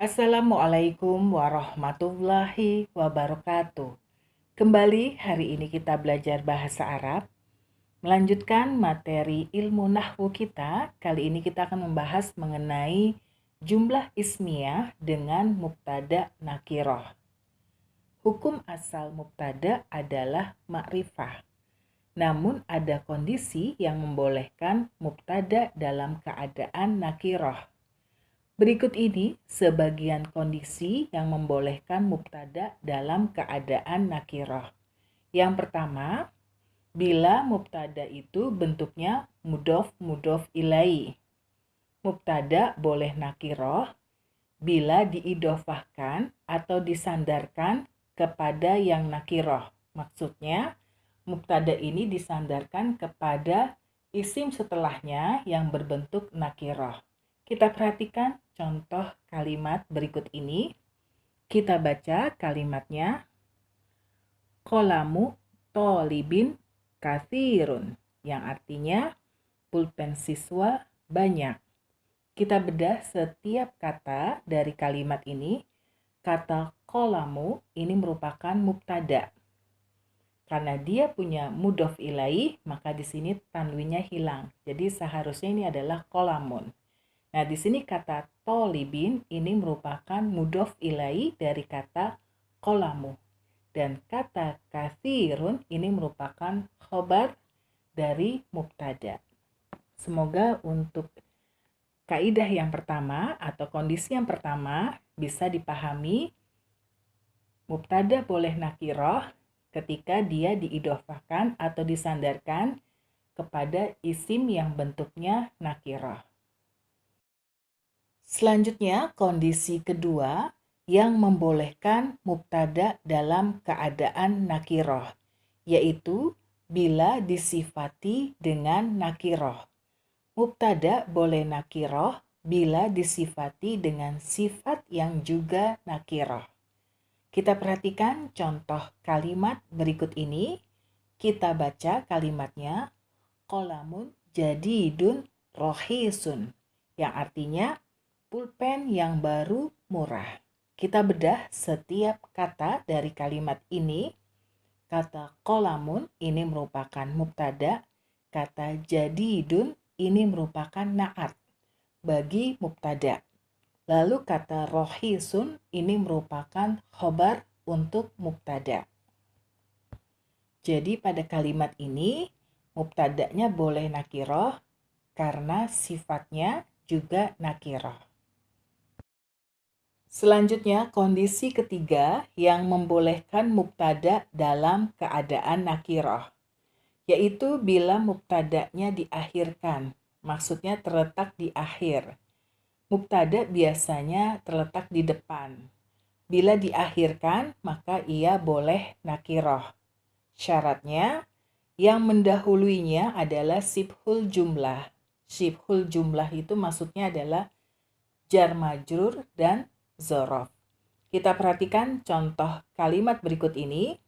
Assalamualaikum warahmatullahi wabarakatuh. Kembali hari ini kita belajar bahasa Arab. Melanjutkan materi ilmu nahwu kita, kali ini kita akan membahas mengenai jumlah ismiyah dengan mubtada nakiroh. Hukum asal mubtada adalah ma'rifah. Namun ada kondisi yang membolehkan mubtada dalam keadaan nakiroh. Berikut ini sebagian kondisi yang membolehkan mubtada dalam keadaan nakiroh. Yang pertama, bila mubtada itu bentuknya mudhof ilaihi. Mubtada boleh nakiroh bila diidofahkan atau disandarkan kepada yang nakiroh. Maksudnya, mubtada ini disandarkan kepada isim setelahnya yang berbentuk nakiroh. Kita perhatikan contoh kalimat berikut ini. Kita baca kalimatnya. Qalamu tolibin kathirun, yang artinya pulpen siswa banyak. Kita bedah setiap kata dari kalimat ini. Kata qalamu ini merupakan mubtada. Karena dia punya mudhof ilaih, maka di sini tanwinnya hilang. Jadi seharusnya ini adalah qalamun. Nah, di sini kata tolibin ini merupakan mudhof ilaih dari kata qalamu. Dan kata kathirun ini merupakan khobar dari mubtada. Semoga untuk kaidah yang pertama atau kondisi yang pertama bisa dipahami. Mubtada boleh nakiroh ketika dia diidofahkan atau disandarkan kepada isim yang bentuknya nakiroh. Selanjutnya, kondisi kedua yang membolehkan mubtada dalam keadaan nakiroh, yaitu bila disifati dengan nakiroh. Mubtada boleh nakiroh bila disifati dengan sifat yang juga nakiroh. Kita perhatikan contoh kalimat berikut ini. Kita baca kalimatnya. Qalamun jadidun rohisun, yang artinya pulpen yang baru murah. Kita bedah setiap kata dari kalimat ini. Kata qalamun ini merupakan mubtada. Kata jadidun ini merupakan na'at bagi mubtada. Lalu kata rohisun ini merupakan khobar untuk mubtada. Jadi pada kalimat ini mubtadanya boleh nakiroh karena sifatnya juga nakiroh. Selanjutnya, kondisi ketiga yang membolehkan mubtada dalam keadaan nakiroh, yaitu bila mubtadanya diakhirkan, maksudnya terletak di akhir. Mubtada biasanya terletak di depan. Bila diakhirkan, maka ia boleh nakiroh. Syaratnya, yang mendahuluinya adalah sibhul jumlah. Sibhul jumlah itu maksudnya adalah jar majrur dan zorof. Kita perhatikan contoh kalimat berikut ini.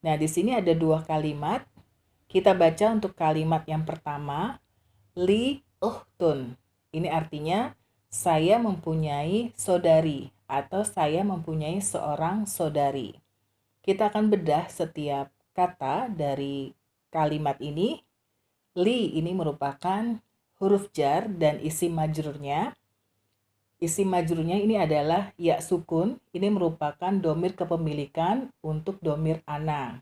Nah, di sini ada dua kalimat. Kita baca untuk kalimat yang pertama, li uhtun. Ini artinya saya mempunyai saudari atau saya mempunyai seorang saudari. Kita akan bedah setiap kata dari kalimat ini. Li ini merupakan huruf jar dan isim majrurnya. Isim majrurnya ini adalah ya sukun. Ini merupakan domir kepemilikan untuk domir ana.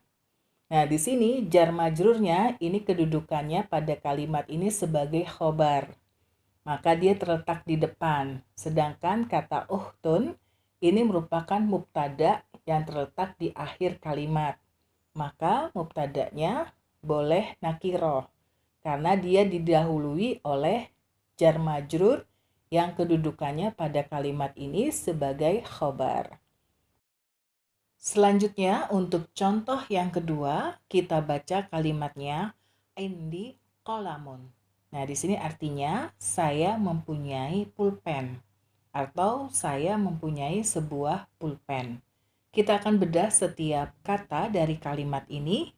Nah, di sini jar majrurnya ini kedudukannya pada kalimat ini sebagai khobar. Maka dia terletak di depan. Sedangkan kata uhtun ini merupakan mubtada yang terletak di akhir kalimat. Maka mubtadanya boleh nakiroh karena dia didahului oleh jar majrur yang kedudukannya pada kalimat ini sebagai khobar. Selanjutnya, untuk contoh yang kedua, kita baca kalimatnya indi qalamun. Nah, di sini artinya saya mempunyai pulpen atau saya mempunyai sebuah pulpen. Kita akan bedah setiap kata dari kalimat ini.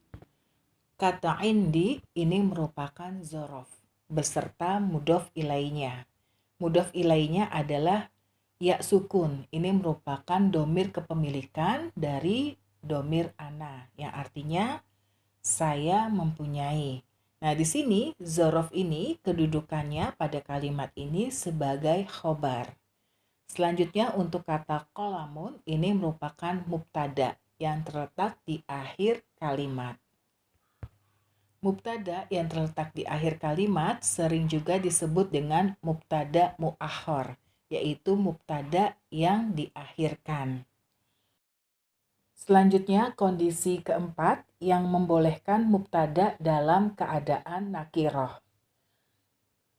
Kata indi ini merupakan zorof beserta mudhof ilainya. Mudhof ilainya adalah Ya sukun ini merupakan domir kepemilikan dari domir ana yang artinya saya mempunyai. Nah, di sini zorof ini kedudukannya pada kalimat ini sebagai khobar. Selanjutnya untuk kata kolamun ini merupakan mubtada yang terletak di akhir kalimat. Mubtada yang terletak di akhir kalimat sering juga disebut dengan mubtada muakhor, yaitu mubtada yang diakhirkan. Selanjutnya kondisi keempat yang membolehkan mubtada dalam keadaan nakiroh,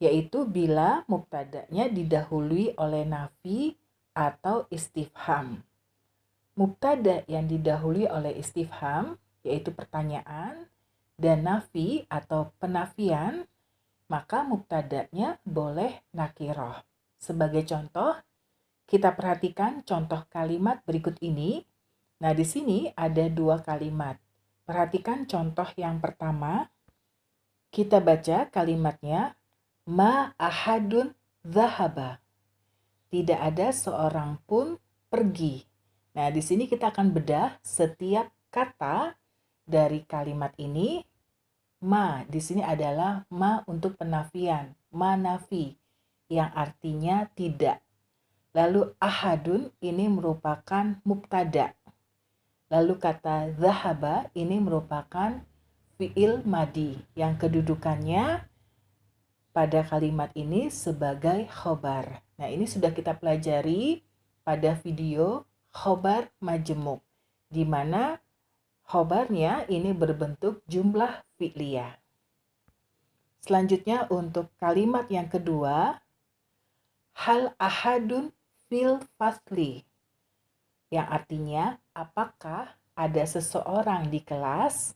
yaitu bila mubtadanya didahului oleh nafi atau istifham. Mubtada yang didahului oleh istifham, yaitu pertanyaan, dan nafi atau penafian, maka mubtadanya boleh nakiroh. Sebagai contoh, kita perhatikan contoh kalimat berikut ini. Nah, di sini ada dua kalimat. Perhatikan contoh yang pertama. Kita baca kalimatnya, ma ahadun zahaba. Tidak ada seorang pun pergi. Nah, di sini kita akan bedah setiap kata dari kalimat ini. Ma di sini adalah ma untuk penafian, ma nafi yang artinya tidak. Lalu ahadun ini merupakan mubtada. Lalu kata zahaba ini merupakan fi'il madi yang kedudukannya pada kalimat ini sebagai khobar. Nah, ini sudah kita pelajari pada video khobar majemuk, di mana khobarnya ini berbentuk jumlah fi'liyah. Selanjutnya untuk kalimat yang kedua, hal ahadun fil fasli, yang artinya apakah ada seseorang di kelas.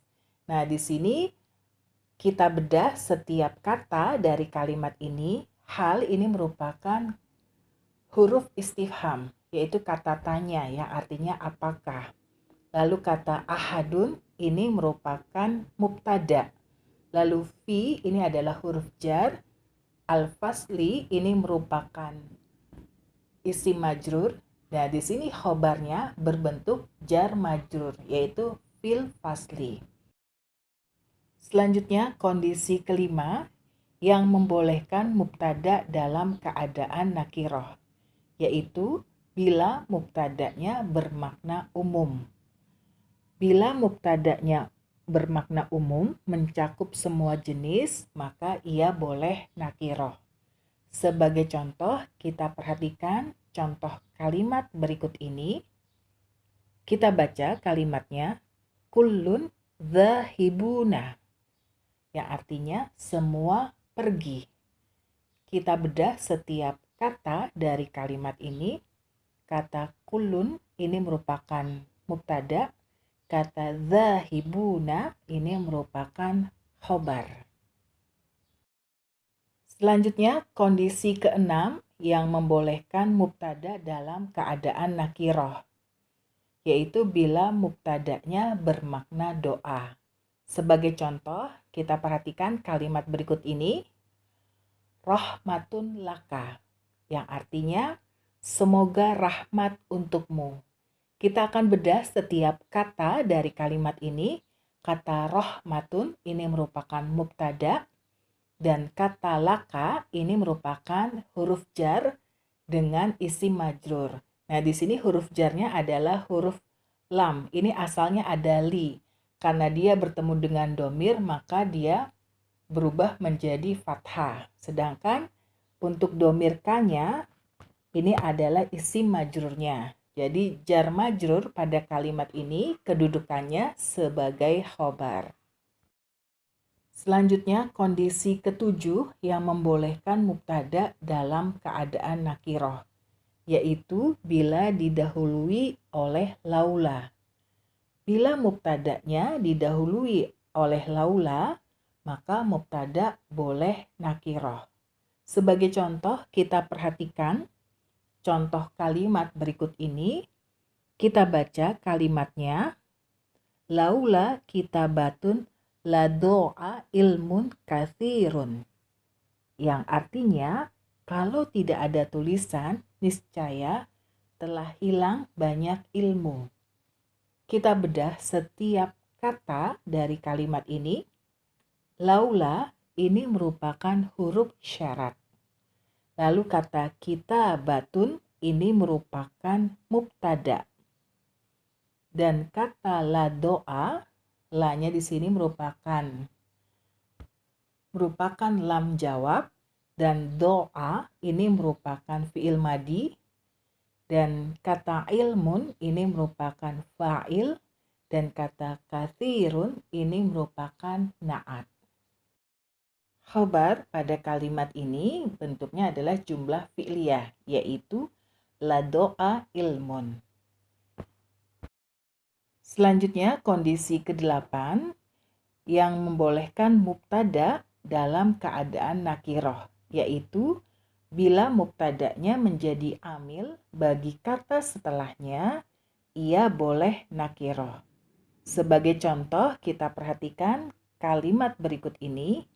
Nah, di sini kita bedah setiap kata dari kalimat ini. Hal ini merupakan huruf istifham, yaitu kata tanya yang artinya apakah. Lalu kata ahadun ini merupakan mubtada. Lalu fi ini adalah huruf jar. Al-fasli ini merupakan isim majrur. Nah, di sini khobarnya berbentuk jar majrur, yaitu fil fasli. Selanjutnya kondisi kelima yang membolehkan mubtada dalam keadaan nakiroh, yaitu bila mubtadanya bermakna umum. Bila mubtadanya bermakna umum, mencakup semua jenis, maka ia boleh nakiroh. Sebagai contoh, kita perhatikan contoh kalimat berikut ini. Kita baca kalimatnya, kullun dhahibuna, yang artinya semua pergi. Kita bedah setiap kata dari kalimat ini. Kata kullun ini merupakan mubtada. Kata dhahibuna ini merupakan khobar. Selanjutnya kondisi keenam yang membolehkan mubtada dalam keadaan nakiroh, yaitu bila mubtadanya bermakna doa. Sebagai contoh, kita perhatikan kalimat berikut ini, rahmatun laka, yang artinya semoga rahmat untukmu. Kita akan bedah setiap kata dari kalimat ini. Kata rahmatun ini merupakan mubtada, dan kata laka ini merupakan huruf jar dengan isim majrur. Nah, di sini huruf jarnya adalah huruf lam. Ini asalnya ada li. Karena dia bertemu dengan domir, maka dia berubah menjadi fathah. Sedangkan untuk domir ka-nya, ini adalah isim majrurnya. Jadi jar majrur pada kalimat ini kedudukannya sebagai khobar. Selanjutnya kondisi ketujuh yang membolehkan mubtada dalam keadaan nakiroh, yaitu bila didahului oleh laula. Bila mubtadanya didahului oleh laula, maka mubtada boleh nakiroh. Sebagai contoh, kita perhatikan contoh kalimat berikut ini. Kita baca kalimatnya, laula kitabatun la do'a ilmun kathirun, yang artinya kalau tidak ada tulisan, niscaya telah hilang banyak ilmu. Kita bedah setiap kata dari kalimat ini. Laula ini merupakan huruf syarat. Lalu kata kitabatun ini merupakan mubtada. Dan kata la doa, la-nya di sini merupakan lam jawab, dan doa ini merupakan fiil madi, dan kata ilmun ini merupakan fa'il, dan kata kathirun ini merupakan na'at. Khobar pada kalimat ini bentuknya adalah jumlah fi'liyah, yaitu la doa ilmun. Selanjutnya kondisi ke-8 yang membolehkan mubtada dalam keadaan nakiroh, yaitu bila mubtadanya menjadi amil bagi kata setelahnya, ia boleh nakiroh. Sebagai contoh kita perhatikan kalimat berikut ini,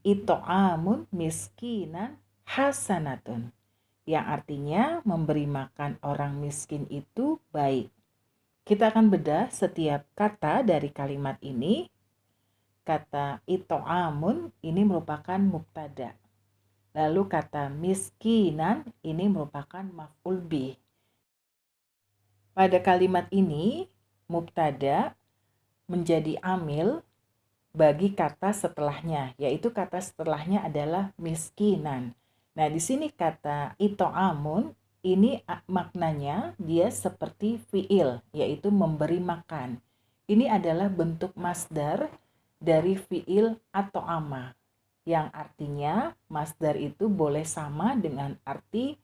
ito'amun miskinan hasanatun, yang artinya memberi makan orang miskin itu baik. Kita akan bedah setiap kata dari kalimat ini. Kata ito'amun ini merupakan mubtada. Lalu kata miskinan ini merupakan maf'ul bih. Pada kalimat ini, mubtada menjadi amil bagi kata setelahnya, yaitu kata setelahnya adalah miskinan. Nah, di sini kata ito'amun ini maknanya dia seperti fiil, yaitu memberi makan. Ini adalah bentuk masdar dari fiil atau ama, yang artinya masdar itu boleh sama dengan arti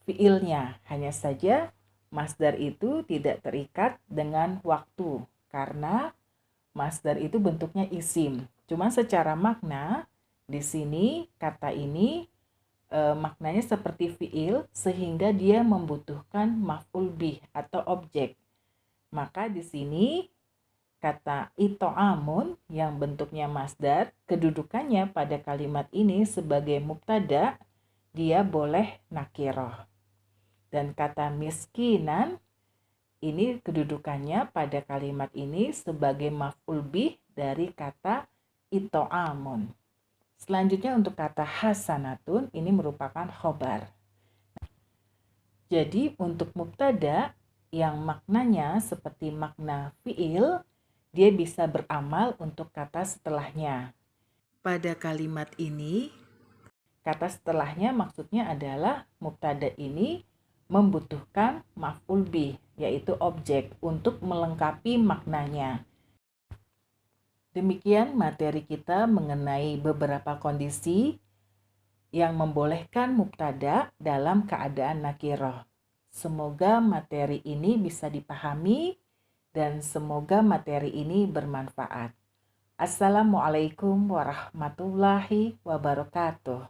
fiilnya. Hanya saja masdar itu tidak terikat dengan waktu, karena masdar itu bentuknya isim. Cuma secara makna di sini kata ini maknanya seperti fiil sehingga dia membutuhkan maf'ul bih atau objek. Maka di sini kata ito'amun yang bentuknya masdar, kedudukannya pada kalimat ini sebagai mubtada, dia boleh nakiroh. Dan kata miskinan ini kedudukannya pada kalimat ini sebagai maf'ul bih dari kata ito'amun. Selanjutnya untuk kata hasanatun ini merupakan khobar. Jadi untuk mubtada yang maknanya seperti makna fi'il, dia bisa beramal untuk kata setelahnya. Pada kalimat ini, kata setelahnya maksudnya adalah mubtada ini membutuhkan maf'ul bih, yaitu objek, untuk melengkapi maknanya. Demikian materi kita mengenai beberapa kondisi yang membolehkan mubtada dalam keadaan nakiroh. Semoga materi ini bisa dipahami dan semoga materi ini bermanfaat. Assalamualaikum warahmatullahi wabarakatuh.